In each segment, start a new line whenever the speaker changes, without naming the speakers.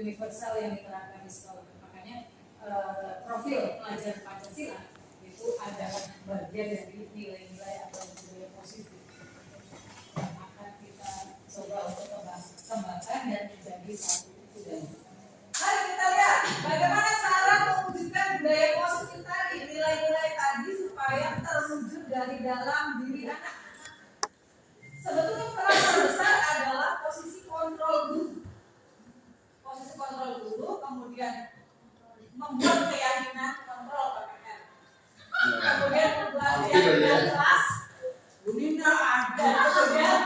universal yang diterapkan di sekolah. Makanya profil pelajar Pancasila itu adalah bagian dari nilai-nilai atau budaya positif yang akan kita coba untuk kembangkan dan menjadi satu budaya. Mari kita lihat bagaimana cara mewujudkan budaya positif tadi, nilai-nilai tadi supaya terwujud dari dalam diri anak. Sebetulnya peran terbesar adalah posisi kontrol dulu. Posisi kontrol dulu, kemudian membuat keyakinan kontrol PKR. Kemudian membuat keyakinan kelas. Bunyinya ada. Kemudian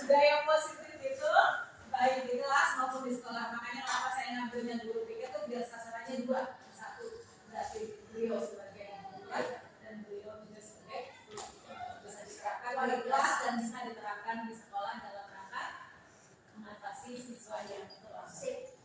budaya positif itu baik di kelas maupun di sekolah. Makanya kenapa saya ngambilnya guru pikir itu biar sasarannya dua. Satu berarti beliau sebagai guru dan beliau juga sebagai bisa diterapkan oleh kelas dan bisa diterapkan di sekolah dalam rangka mengatasi siswa yang terasik.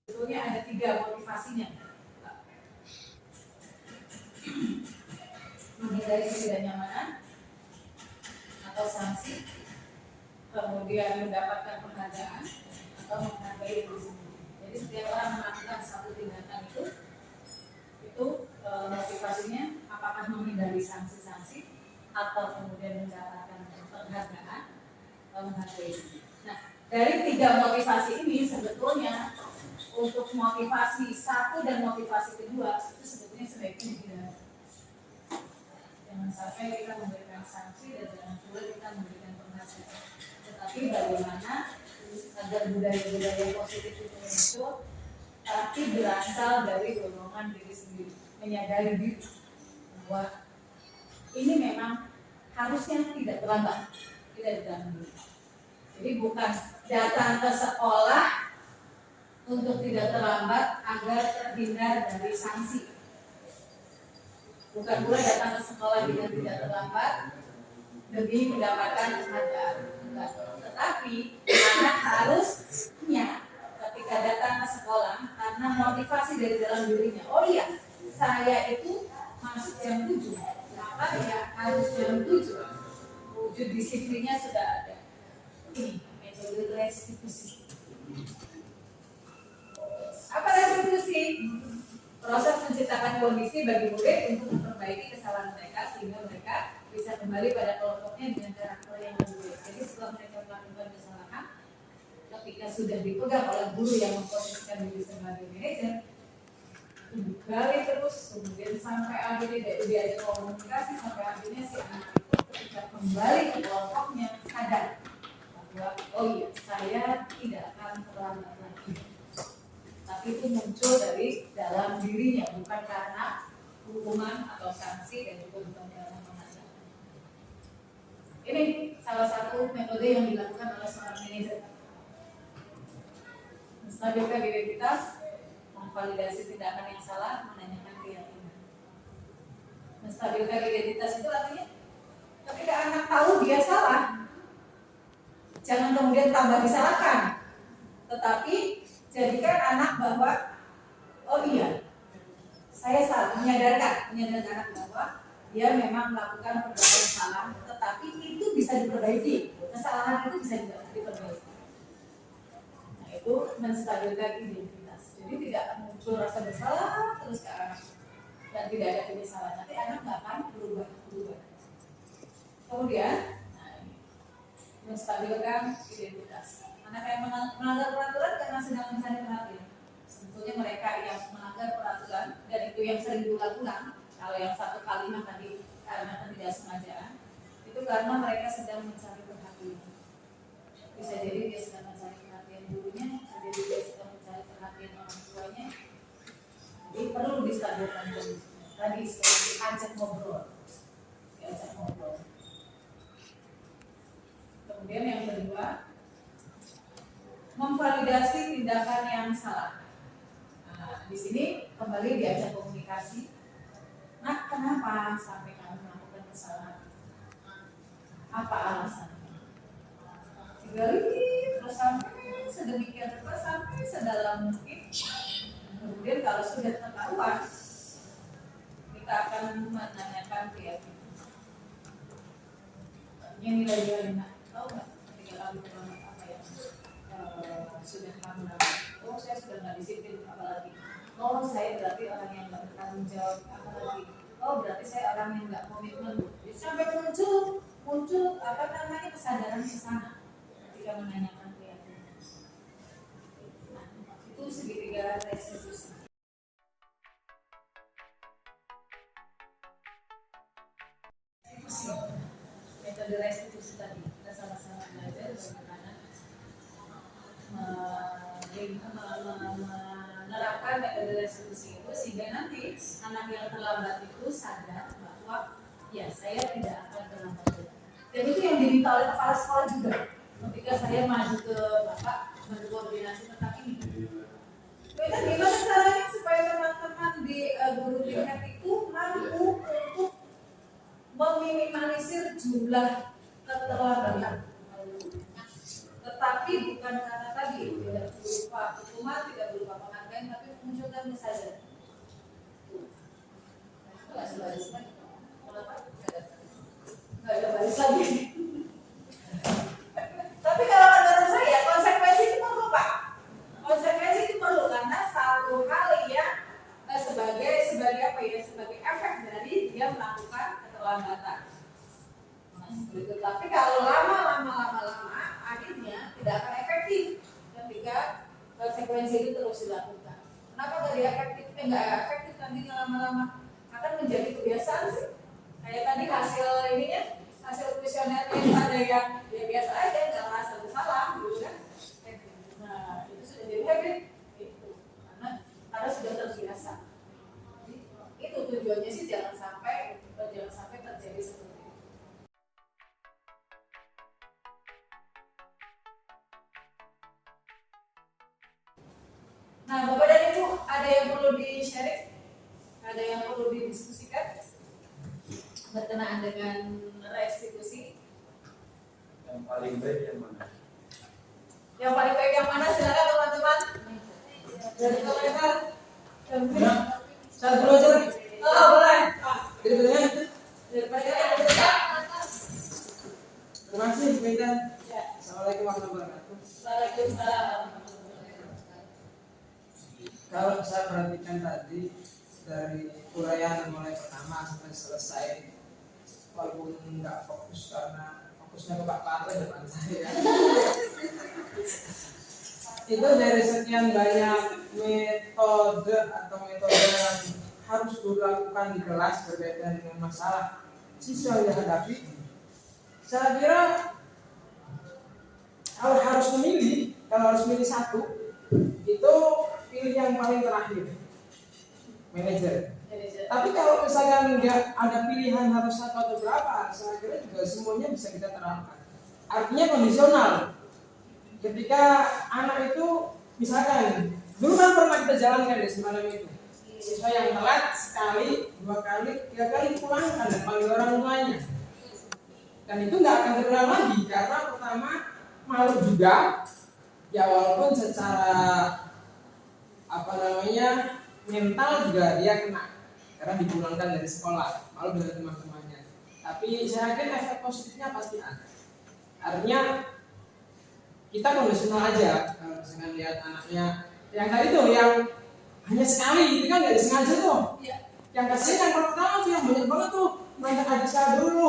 Sebetulnya ada 3 motivasinya. Menghindari ketidaknyamanan atau sanksi, kemudian mendapatkan penghargaan atau menghargai diri sendiri. Jadi setiap orang melakukan satu tindakan itu motivasinya apakah menghindari sanksi-sanksi atau kemudian mendapatkan penghargaan atau menghargai diri. Nah, dari 3 motivasi ini sebetulnya untuk motivasi 1 dan motivasi kedua itu sebetulnya sebaiknya dihindari. Jangan sampai kita memberikan sanksi dan jangan pula kita memberikan penghargaan. Tetapi bagaimana agar budaya-budaya positif itu muncul, tapi berasal dari dorongan diri sendiri, menyadari diri bahwa ini memang harusnya tidak terlambat, tidak diganggu. Jadi bukan datang ke sekolah untuk tidak terlambat agar terhindar dari sanksi. Bukan pula datang ke sekolah dengan tidak terlambat demi mendapatkan penghargaan. Tetapi anak harusnya ketika datang ke sekolah karena motivasi dari dalam dirinya. Oh iya, saya itu masuk jam 7, maka ya harus jam 7. Wujud disiplinnya sudah ada. Ini metode restitusi. Apa restitusi? Proses menciptakan kondisi bagi murid untuk memperbaiki kesalahan mereka sehingga mereka bisa kembali pada kelompoknya dengan karakter yang lebih baik. Jadi setelah mereka melakukan kesalahan, ketika sudah dipegang oleh guru yang memposisikan diri sebagai manajer, digali terus, kemudian sampai akhirnya diajak komunikasi sampai akhirnya si anak itu ketika kembali ke kelompoknya sadar bahwa oh iya, saya tidak akan terlambat lagi. Tapi itu muncul dari dalam dirinya, bukan karena hukuman atau sanksi dan juga bukan karena penghargaan. Ini salah satu metode yang dilakukan oleh seorang manajer. Menstabilkan identitas, memvalidasi tindakan yang salah, menanyakan keyakinan. Menstabilkan identitas itu artinya ketika anak tahu dia salah, jangan kemudian tambah disalahkan, tetapi jadikan anak bahwa oh iya, saya salah, menyadarkan anak bahwa dia memang melakukan perbuatan salah, tetapi itu bisa diperbaiki, kesalahan itu bisa diperbaiki. Nah, itu menstabilkan identitas. Jadi tidak muncul rasa bersalah terus ke anak dan tidak ada penyesalan. Nanti anak nggak akan berubah. Kemudian, menstabilkan identitas. Anak yang melanggar peraturan karena sedang mencari perhatian. Sebetulnya mereka yang melanggar peraturan dan itu yang sering diulang-ulang. Kalau yang satu kalimat tadi karena ketidaksengajaan, itu karena mereka sedang mencari perhatian. Bisa jadi dia sedang mencari perhatian gurunya, bisa jadi dia sedang mencari perhatian orang tuanya. Jadi perlu distabilkan kondisinya. Tadi seperti ajak ngobrol. Kemudian yang kedua, memvalidasi tindakan yang salah. Nah, di sini kembali diajak komunikasi. Nah, kenapa sampai kamu melakukan kesalahan? Apa alasannya? Digali terus sampai sedemikian rupa, sampai sedalam mungkin. Kemudian kalau sudah ketahuan, kita akan menanyakan keyakinan. Yang nilai-nilai tahu nggak? Ketika kamu melakukan apa yang sudah kamu lakukan? Oh, saya sudah nggak disiplin, apalagi. Oh, saya berarti orang yang nggak bertanggung jawab, apalagi. Oh, berarti saya orang yang nggak komitmen. Sampai muncul apa namanya kesadaran ke sana ketika menanyakan keyakinan. Nah, itu segitiga restitusi. Metode restitusi tadi kita sama-sama belajar bagaimana menerapkan metode restitusi itu sehingga nanti anak yang terlambat itu sadar bahwa ya saya tidak akan terlambat. Dan itu yang diminta oleh kepala sekolah juga. Ketika saya maju ke Bapak berkoordinasi tentang ini. Kita gimana caranya supaya teman-teman di guru tingkat itu mampu untuk meminimalisir jumlah keterlambatan. Tetapi bukan karena tadi tidak berupa hukuman, tidak berupa penghargaan, tapi memunculkan kesadaran. Nggak ada baris lagi. Tapi kalau menurut saya konsekuensi itu perlu, Pak. Konsekuensi itu perlu karena satu hal yang sebagai apa ya, sebagai efek dari dia melakukan keterlambatan. Tapi kalau lama akhirnya tidak akan efektif ketika konsekuensi itu terus dilakukan. Kenapa tadi efektif? Nggak efektif nantinya lama-lama akan menjadi kebiasaan sih. Kayak tadi hasil ininya, hasil kuesionernya itu ada yang ya biasa aja, nggak merasa bersalah, gitu kan? Nah itu sudah jadi habit, itu karena sudah terbiasa. Itu tujuannya sih jangan sampai terjadi seperti itu. Nah, Bapak dan Ibu, ada yang perlu di-share? Ada yang perlu didiskusikan berkenaan dengan restitusi?
Yang paling baik yang mana?
Yang paling baik yang mana? Silakan teman-teman. Dari komentar.
Saya dulu aja.
Oh, boleh.
Daripada
Daripada
terima kasih, Minta.
ya.
Assalamualaikum warahmatullahi wabarakatuh.
Waalaikumsalam.
Kalau saya perhatikan tadi dari uraian mulai pertama sampai selesai, walaupun nggak fokus karena fokusnya ke Pak Parto depan saya. Itu dari sekian banyak metode yang harus dilakukan di kelas berkaitan dengan masalah siswa yang dihadapi. Saya kira kalau harus memilih satu, itu pilih yang paling terakhir, manajer. Tapi kalau misalkan nggak ada pilihan harus satu atau berapa, saya kira juga semuanya bisa kita terapkan. Artinya kondisional. Ketika anak itu misalkan dulu kan pernah kita jalankan di semalam itu, siswa yang telat sekali, 2 kali, 3 kali dipulangkan dan panggil orang tuanya. Dan itu nggak akan terulang lagi karena pertama malu juga, ya walaupun secara mental juga dia kena karena dipulangkan dari sekolah, malu dengan teman-temannya. Tapi saya yakin efek positifnya pasti ada. Artinya kita kondisional aja. Kalau misalkan lihat anaknya yang tadi tuh yang hanya sekali, itu kan nggak disengaja tuh. Yang kasihan yang pertama tuh yang banyak banget tuh, banyak adik saya dulu.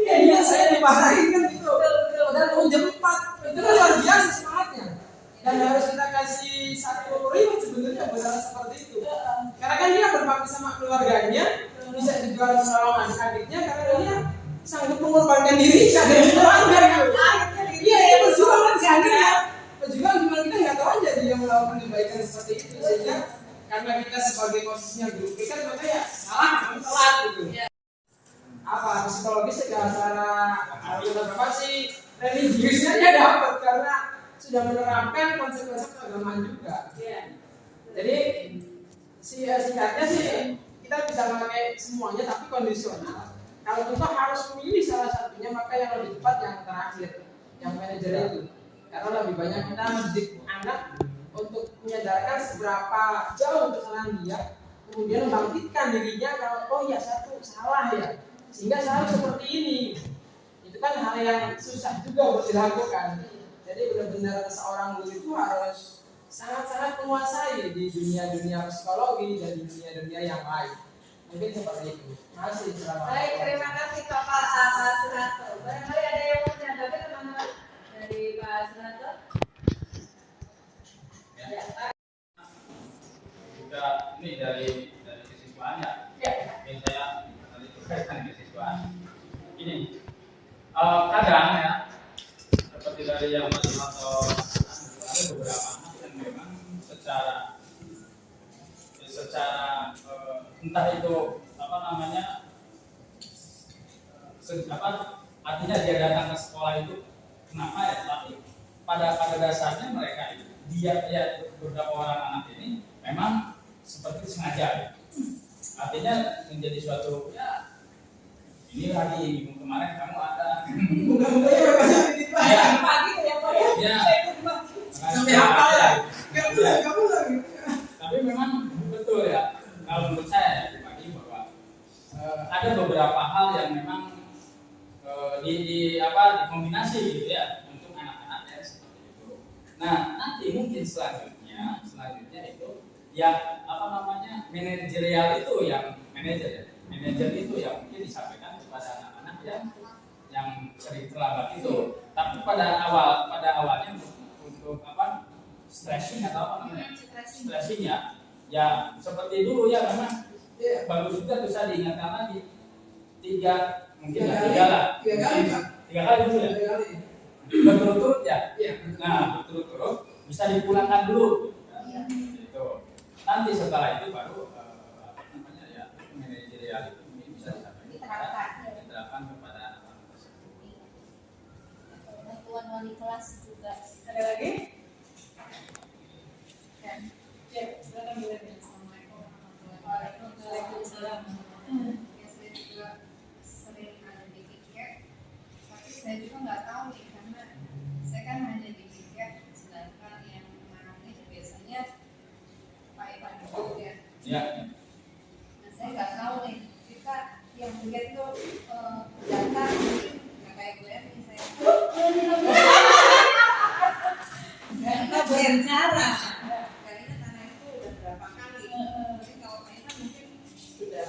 Iya saya dimarahin kan gitu. Dan mau jam 4 itu kan luar biasa semangatnya. Dan harus kita kasih satu reward sebenarnya buat hal seperti itu. Karena kan dia berbakti sama keluarganya, bisa juga sama adik-adiknya karena dia sanggup mengorbankan diri karena keluarga gitu. Iya, itu perjuangan sih akhirnya. Perjuangan cuma kita nggak tahu aja dia melakukan kebaikan seperti itu sehingga karena kita sebagai posisinya guru kan maka ya salah, telat gitu. Apa psikologis secara berapa sih religiusnya dia dapat karena sudah menerapkan konsep-konsep keagamaan juga. Jadi singkatnya sih kita bisa pakai semuanya tapi kondisional. Kalau kita harus memilih salah satunya maka yang lebih tepat yang terakhir, yang manajer itu. Karena lebih banyak kita mendidik anak untuk menyadarkan seberapa jauh kesalahan dia, kemudian membangkitkan dirinya kalau oh ya satu salah ya, sehingga saya harus seperti ini. Itu kan hal yang susah juga buat dilakukan. Jadi benar-benar seorang guru itu harus sangat-sangat menguasai di dunia-dunia psikologi dan di dunia-dunia yang lain. Mungkin seperti itu. Masih selamat.
Baik, terima kasih Bapak Suranto. Barangkali ada yang mau menyampaikan teman-teman dari Pak Suranto?
Ya. Juga ini dari kesiswaannya.
Ya.
Ini saya tadi berkaitan kesiswaan. Ini kadang ya seperti dari yang Mas atau ada beberapa anak yang memang secara entah itu apa namanya artinya dia datang ke sekolah itu kenapa ya, tapi pada dasarnya mereka itu dia beberapa orang anak ini memang seperti sengaja ya. Artinya menjadi suatu ya ini lagi minggu kemarin kamu ada
Mudah-mudahan ya banyak
Pagi ya Pak ya.
ya
sampai apa ya? Kamu lagi.
tapi memang betul ya kalau menurut saya pribadi bahwa ada beberapa hal yang memang dikombinasi gitu ya untuk anak-anak ya seperti itu. Nah nanti mungkin selanjutnya itu yang apa namanya manajerial itu yang manajer itu yang mungkin disampaikan kepada anak-anak yang sering terlambat itu. Tapi pada awalnya untuk apa stressing atau apa namanya stressing ya seperti dulu ya memang bagus juga bisa diingatkan lagi tiga kali dulu ya berturut-turut ya. Nah berturut-turut bisa dipulangkan dulu gitu. Nanti setelah itu baru apa namanya ya manajerial itu bisa diterapkan kepada anak-anak tersebut.
Bantuan wali kelas juga.
Ada lagi? Ya, silakan Bu Leni. Assalamualaikum warahmatullahi wabarakatuh.
Ya, saya juga sering ada di tiket, tapi saya juga nggak tahu nih karena saya kan hanya di tiket, sedangkan yang menangani biasanya Pak Ivan Ibu ya.
Ya.
Nah, saya nggak tahu nih kita yang tiket itu data nggak kayak Bu Leni saya.
Kita berbicara.
Kayaknya karena itu udah berapa kali. Tapi kalau Pak Ivan mungkin
Sudah.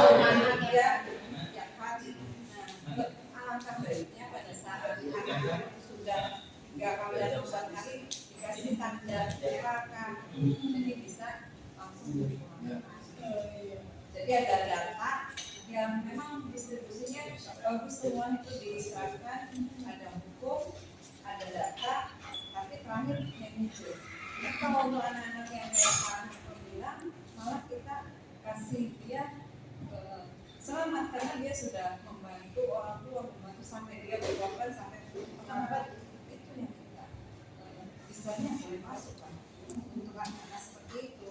tahu mana dia tiap hari. Nah, alangkah baiknya pada saat anak sudah nggak kawin usaha kali dikasih tanda silakan, jadi bisa langsung dipulangkan. Jadi ada data yang memang distribusinya bagus, semua itu diserahkan, ada hukum, ada data, tapi terakhir manajer. Nah, kalau untuk anak-anak yang kayak Pak bilang, malah kita kasih dia selamat karena dia sudah membantu orang tua, membantu sampai dia berkorban sampai penambat, itu yang kita istilahnya boleh masuk kan untuk anak-anak seperti itu.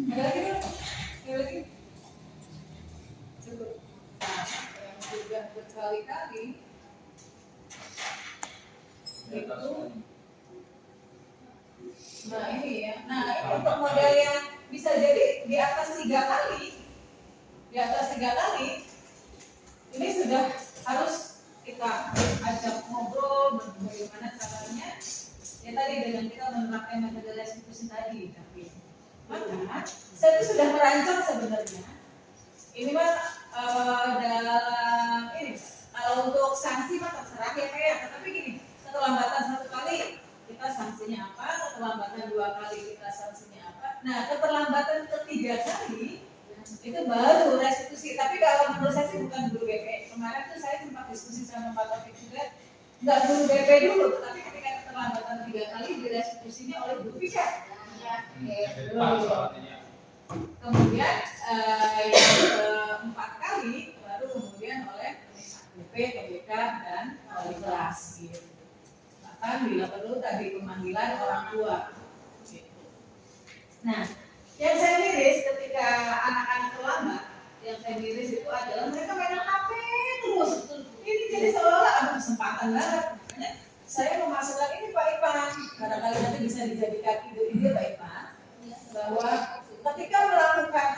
Ada lagi Bu? Ada lagi? Cukup. Nah, yang sudah berkali-kali itu. Nah ini ya. Nah untuk model yang bisa jadi di atas 3 kali, ini sudah harus kita ajak ngobrol bagaimana caranya. Ya tadi dengan kita menerapkan metode restitusi tadi, tapi maka saya itu sudah merancang sebenarnya. Ini mah dalam ini kalau untuk sanksi mah terserah ya kayak, tapi gini, keterlambatan 1 kali kita sanksinya apa, keterlambatan 2 kali kita sanksinya apa. Nah keterlambatan ketiga kali itu baru restitusi. Tapi kalau menurut saya sih bukan guru BP. Kemarin tuh saya sempat diskusi sama Pak Taufik juga, nggak guru BP dulu, tapi ketika keterlambatan 3 kali direstitusinya oleh guru piket. Kemudian yang keempat kali baru kemudian oleh BP, PBK dan wali kelas gitu. Bahkan bila perlu tadi pemanggilan orang tua gitu.
Nah, yang saya miris ketika anak-anak terlambat, yang saya miris itu adalah mereka main HP terus. Ini jadi seolah-olah ada kesempatan banget. Makanya saya memasukkan ini Pak Ipan, barangkali nanti bisa dijadikan ide Pak Ipan, bahwa ketika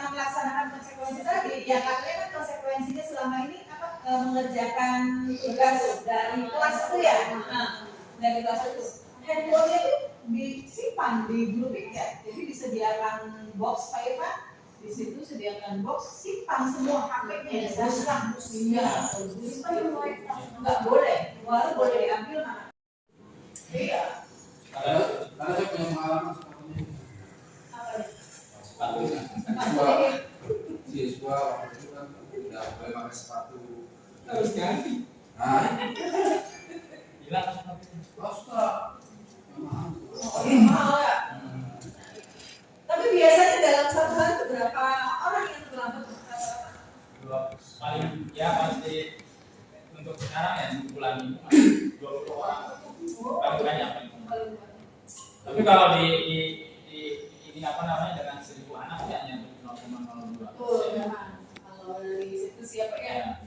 melaksanakan konsekuensi tadi, ya katanya kan konsekuensinya selama ini apa mengerjakan tugas dari kelas itu ya, dari kelas itu. Handphonenya itu disimpan di grup ya, jadi disediakan box Pak Ipan, di situ sediakan box, simpan semua HP-nya, simpan, nggak boleh, baru boleh diambil mana? Iya.
Karena saya punya pengalaman seperti ini.
Sepatu.
Siswa waktu itu kan tidak boleh pakai sepatu.
Harus ganti.
Nah,
Hilang sepatunya.
Ustaz, memang.
Mahal ya. Tapi biasanya dalam satu hari itu berapa orang yang terlambat?
Paling ya pasti untuk sekarang ya di bulan ini masih 20 orang paling banyak. Tapi kalau di ini apa namanya dengan 1.000 anak ya hanya 0,02%.
Kalau dari situ siapa ya?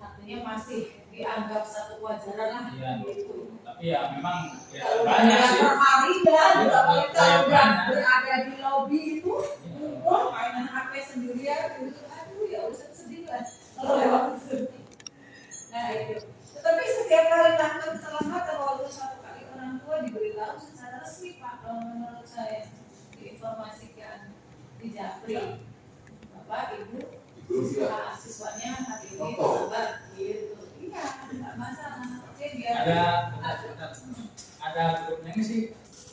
Artinya masih dianggap satu kewajaran lah.
Iya,
Gitu.
tapi ya memang ya
Kalau
banyak sih.
per hari kan,
Iya,
apalagi kalau
banyak.
udah berada di lobi itu, ngumpul mainan HP sendirian, gitu. Aduh ya urusan sedih lah. Kalau lewat itu. Nah itu. Tetapi setiap kali melakukan keterlambatan walaupun satu kali orang tua diberitahu secara resmi Pak, kalau menurut saya diinformasikan di Japri, Bapak Ibu, siswanya hari ini terlambat gitu. Iya, nggak masalah. Oke, biar
ada grupnya ini sih.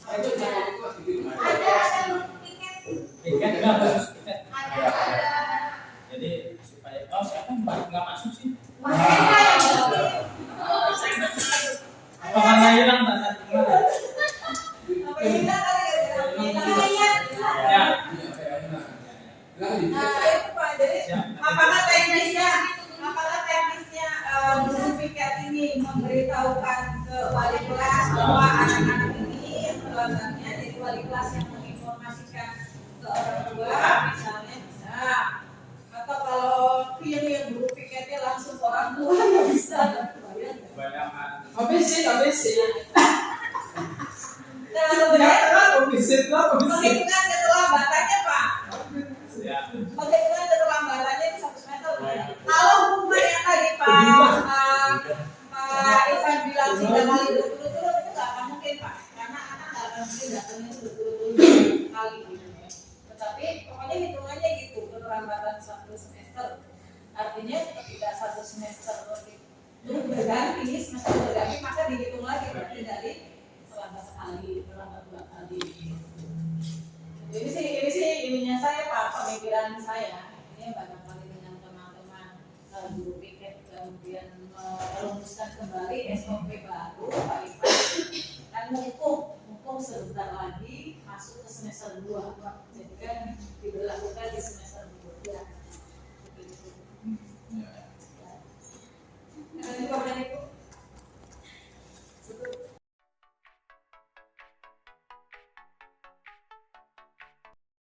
Itu jangan itu dikirim aja.
ada tiket.
Tiket enggak khusus tiket.
Ada.
Jadi supaya siapa nggak masuk sih?
Makanya
Apa karena hilang tanda kemarin?
apa hilang kali ya?
Ya.
Iya, kayaknya. Bilang di
Nah itu Pak, jadi
Siap.
apakah teknisnya sertifikat ini memberitahukan ke wali kelas bahwa anak-anak ini yang terlambatnya, jadi wali kelas yang menginformasikan ke orang tua misalnya bisa, atau kalau yang guru piketnya langsung ke orang tua nggak bisa,
Kebanyakan.
Habis sih.
Nah, menghitungan keterlambatannya Pak.
Ya.
Bagaimana keterlambatannya itu 1 semester? Kalau hukuman yang tadi Pak Ivan bilang 3 kali berturut-turut itu nggak akan mungkin Pak, karena anak nggak akan mungkin datangnya itu berturut-turut kali gitu ya. Tetapi pokoknya hitungannya gitu, keterlambatan 1 semester. Artinya ketika 1 semester itu berganti, semester berganti maka dihitung lagi berarti dari terlambat sekali, terlambat 2 kali. Ini sih ininya saya Pak, pemikiran saya. Ini barangkali dengan teman-teman guru piket kemudian merumuskan kembali SOP baru Pak Ipan kan mumpung sebentar lagi masuk ke semester 2 Pak. Jadi kan diberlakukan di semester 2.